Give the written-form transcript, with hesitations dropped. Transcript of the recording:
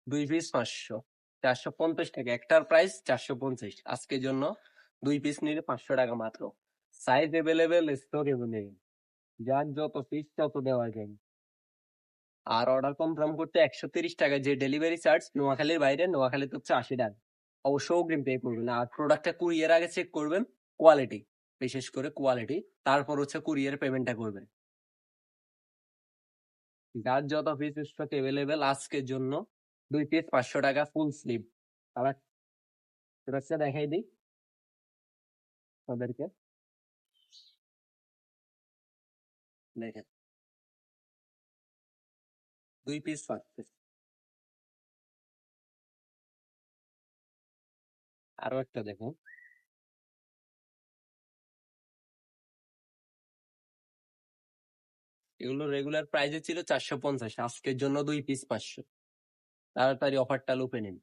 2 piece 500, 450 টাকা। একটার price 450। আজকের জন্য 2 পিস নিলে 500 টাকা মাত্র। সাইজ অ্যাভেলেবেল, স্টক অ্যাভেলেবেল, যার যত পিস তত দেওয়া যায়। আর অর্ডার কনফার্ম করতে 130 টাকা যে ডেলিভারি চার্জ, নোয়াখালীর বাইরে, নোয়াখালীতে হচ্ছে 80 টাকা। অবশ্য অগ্রিম পে করবেন। আর প্রোডাক্টটা কুরিয়ার আগে চেক করবেন, কোয়ালিটি, বিশেষ করে কোয়ালিটি, তারপর হচ্ছে কুরিয়ার পেমেন্টটা করবেন। যার যত পিস স্টক অ্যাভেলেবেল আজকের জন্য 2 পিস 500 টাকা ফুল স্লিভ। আবার প্রোডাক্টটা দেখাই দিই তাদেরকে, দেখেন 2 পিস 5 পিস। আরো একটা দেখুন, এগুলো রেগুলার প্রাইসে ছিল 450, আজকের জন্য 2 পিস 500। তাড়াতাড়ি অফারটা লুপে নিন।